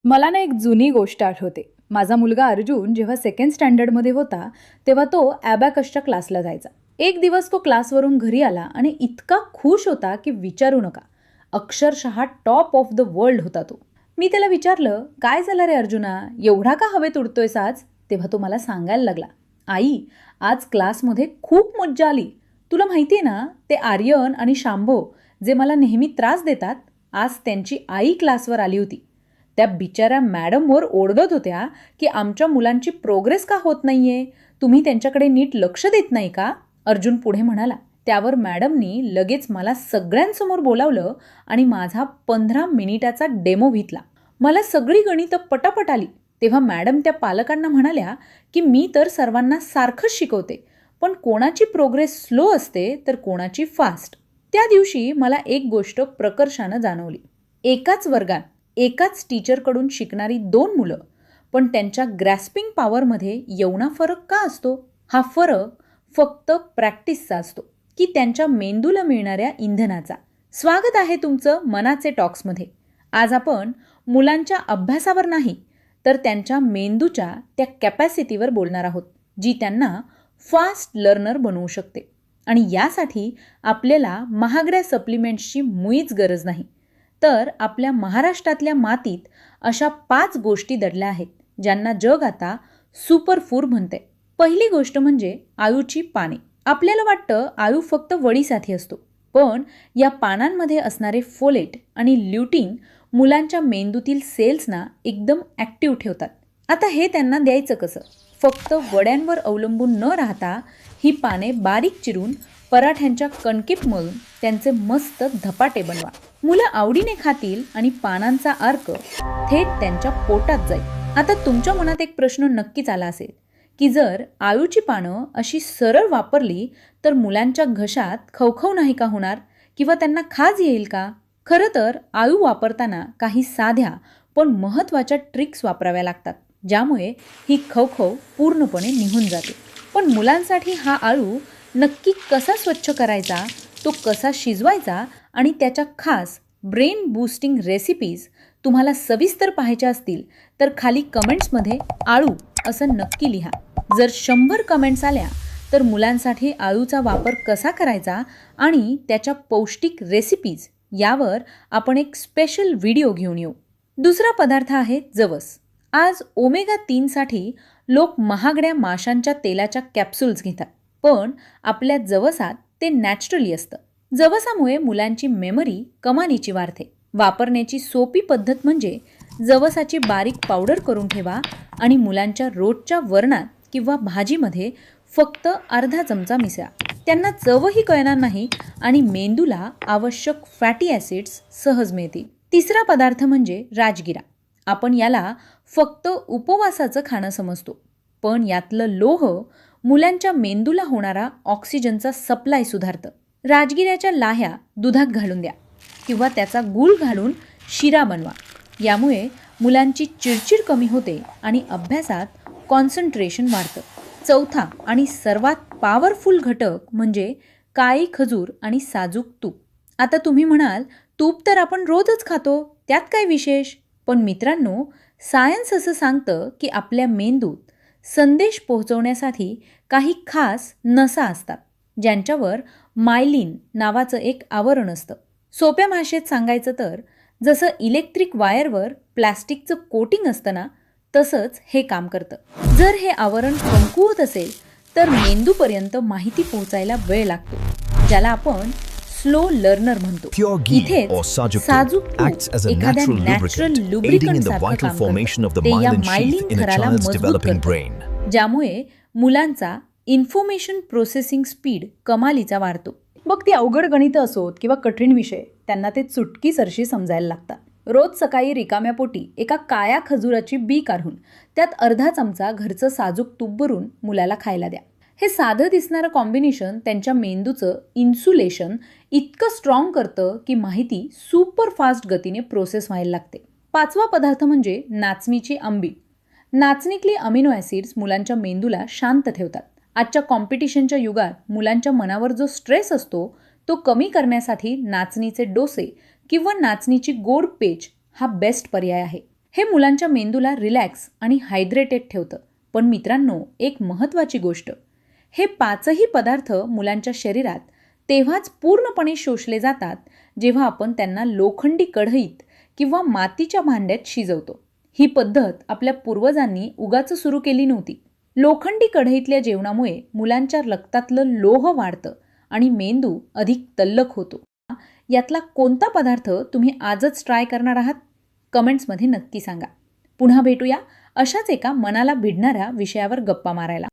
मला ना एक जुनी गोष्ट आठवते. माझा मुलगा अर्जुन जेव्हा सेकंड स्टँडर्डमध्ये होता, तेव्हा तो ॲबॅकसच्या क्लासला जायचा. एक दिवस तो क्लासवरून घरी आला आणि इतका खुश होता की विचारू नका. अक्षरशः टॉप ऑफ द वर्ल्ड होता तो. मी त्याला विचारलं, "काय झालं रे अर्जुना? एवढा का हवेत उडतोयस आज?" तेव्हा तो मला सांगायला लागला, "आई, आज क्लासमध्ये खूप मज्जा आली. तुला माहिती आहे ना, ते आर्यन आणि शांभो जे मला नेहमी त्रास देतात, आज त्यांची आई क्लासवर आली होती. त्या बिचाऱ्या मॅडमवर ओरडत होत्या की आमच्या मुलांची प्रोग्रेस का होत नाहीये, तुम्ही त्यांच्याकडे नीट लक्ष देत नाही का?" अर्जुन पुढे म्हणाला. त्यावर मॅडमनी लगेच मला सगळ्यांसमोर बोलावलं आणि माझा 15 मिनिटाचा डेमो घेतला. मला सगळी गणितं पटापट आली. तेव्हा मॅडम त्या पालकांना म्हणाल्या की मी तर सर्वांना सारखंच शिकवते, पण कोणाची प्रोग्रेस स्लो असते तर कोणाची फास्ट. त्या दिवशी मला एक गोष्ट प्रकर्षानं जाणवली. एकाच वर्गात एकाच टीचरकडून शिकणारी 2 मुलं, पण त्यांच्या ग्रॅस्पिंग पॉवरमध्ये एवढा फरक का असतो? हा फरक फक्त प्रॅक्टिसचा असतो की त्यांच्या मेंदूला मिळणाऱ्या इंधनाचा. स्वागत आहे तुमचं मनाचे टॉक्समध्ये. आज आपण मुलांच्या अभ्यासावर नाही, तर त्यांच्या मेंदूच्या त्या कॅपॅसिटीवर बोलणार आहोत, जी त्यांना फास्ट लर्नर बनवू शकते. आणि यासाठी आपल्याला महागड्या सप्लिमेंट्सची मुळीच गरज नाही. तर आपल्या महाराष्ट्रातल्या मातीत अशा 5 गोष्टी दडल्या आहेत, ज्यांना जग आता सुपरफूड म्हणते. पहिली गोष्ट म्हणजे आळूची पाने. आपल्याला वाटतं आळू फक्त वडीसाठी असतो, पण या पानांमध्ये असणारे फोलेट आणि ल्युटिन मुलांच्या मेंदूतील सेल्सना एकदम ॲक्टिव्ह ठेवतात. आता हे त्यांना द्यायचं कसं? फक्त वड्यांवर अवलंबून न राहता ही पाने बारीक चिरून पराठ्यांच्या कणकीत मळून त्यांचे मस्त धपाटे बनवा. मुलं आवडीने खातील आणि पानांचा अर्क थेट त्यांच्या पोटात जाईल. आता तुमच्या मनात एक प्रश्न नक्कीच आला असेल की जर आळूची पानं अशी सरळ वापरली तर मुलांच्या घशात खवखव नाही का होणार किंवा त्यांना खाज येईल का? खरं तर आळू वापरताना काही साध्या पण महत्त्वाच्या ट्रिक्स वापराव्या लागतात, ज्यामुळे ही खवखव पूर्णपणे निघून जाते. पण मुलांसाठी हा आळू नक्की कसा स्वच्छ करायचा, तो कसा शिजवायचा आणि त्याच्या खास ब्रेन बूस्टिंग रेसिपीज तुम्हाला सविस्तर पाहायच्या असतील तर खाली कमेंट्समध्ये आळू असं नक्की लिहा. जर 100 कमेंट्स आल्या तर मुलांसाठी आळूचा वापर कसा करायचा आणि त्याच्या पौष्टिक रेसिपीज यावर आपण एक स्पेशल व्हिडिओ घेऊन येऊ. दुसरा पदार्थ आहे जवस. आज ओमेगा 3 साठी लोक महागड्या माशांच्या तेलाच्या कॅप्सूल्स घेतात, पण आपल्या जवसात ते नॅचरली असतं. जवसामुळे मुलांची मेमरी कमालीची वाढते. वापरण्याची सोपी पद्धत म्हणजे जवसाची बारीक पावडर करून ठेवा आणि मुलांच्या रोजच्या वरणात किंवा भाजीमध्ये फक्त अर्धा चमचा मिसळा. त्यांना चवही कळणार नाही आणि मेंदूला आवश्यक फॅटी ॲसिड्स सहज मिळतील. तिसरा पदार्थ म्हणजे राजगिरा. आपण याला फक्त उपवासाचं खाणं समजतो, पण यातलं लोह मुलांच्या मेंदूला होणारा ऑक्सिजनचा सप्लाय सुधारतं. राजगिऱ्याच्या लाह्या दुधात घालून द्या किंवा त्याचा गूळ घालून शिरा बनवा. यामुळे मुलांची चिडचिड कमी होते आणि अभ्यासात कॉन्सन्ट्रेशन वाढतं. चौथा आणि सर्वात पॉवरफुल घटक म्हणजे काळी खजूर आणि साजूक तूप. आता तुम्ही म्हणाल, तूप तर आपण रोजच खातो, त्यात काय विशेष? पण मित्रांनो, सायन्स असं सांगतं की आपल्या मेंदूत संदेश पोहोचवण्यासाठी काही खास नसा असतात, ज्यांच्यावर मायलिन नावाचं एक आवरण असतं. सोप्या भाषेत सांगायचं तर जसं इलेक्ट्रिक वायरवर प्लॅस्टिकचं कोटिंग असतं ना, तसंच हे काम करतं. जर हे आवरण कमकुवत असेल तर मेंदूपर्यंत माहिती पोहोचायला वेळ लागतो, ज्याला आपण स्लो लर्नर म्हणतो. इथेच साजूक तूप एखाद्या नॅचरल लुब्रिकंट सारखं काम करतं. ते या मायलिन थराला मजबूत करतं, ज्यामुळे मुलांचा इन्फॉर्मेशन प्रोसेसिंग स्पीड कमालीचा वाढतो. मग ती अवघड गणितं असोत किंवा कठीण विषय, त्यांना ते चुटकीसरशी समजायला लागतात. रोज सकाळी रिकाम्या पोटी एका काळ्या खजुराची बी काढून त्यात अर्धा चमचा घरचं साजूक तूप भरून मुलाला खायला द्या. हे साधं दिसणारं कॉम्बिनेशन त्यांच्या मेंदूचं इन्सुलेशन इतकं स्ट्रॉंग करतं की माहिती सुपर फास्ट गतीने प्रोसेस व्हायला लागते. पाचवा पदार्थ म्हणजे नाचणीची आंबील. नाचणीतली अमिनो ॲसिड्स मुलांच्या मेंदूला शांत ठेवतात. आजच्या कॉम्पिटिशनच्या युगात मुलांच्या मनावर जो स्ट्रेस असतो तो कमी करण्यासाठी नाचणीचे डोसे किंवा नाचणीची गोड पेज हा बेस्ट पर्याय आहे. हे मुलांच्या मेंदूला रिलॅक्स आणि हायड्रेटेड ठेवतं. पण मित्रांनो, एक महत्त्वाची गोष्ट, हे 5ही पदार्थ मुलांच्या शरीरात तेव्हाच पूर्णपणे शोषले जातात जेव्हा आपण त्यांना लोखंडी कढईत किंवा मातीच्या भांड्यात शिजवतो. ही पद्धत आपल्या पूर्वजांनी उगाच सुरू केली नव्हती. लोखंडी कढईतल्या जेवणामुळे मुलांच्या रक्तातलं लोह वाढतं आणि मेंदू अधिक तल्लख होतो. यातला कोणता पदार्थ तुम्ही आजच ट्राय करणार आहात? कमेंट्समध्ये नक्की सांगा. पुन्हा भेटूया अशाच एका मनाला भिडणाऱ्या विषयावर गप्पा मारायला.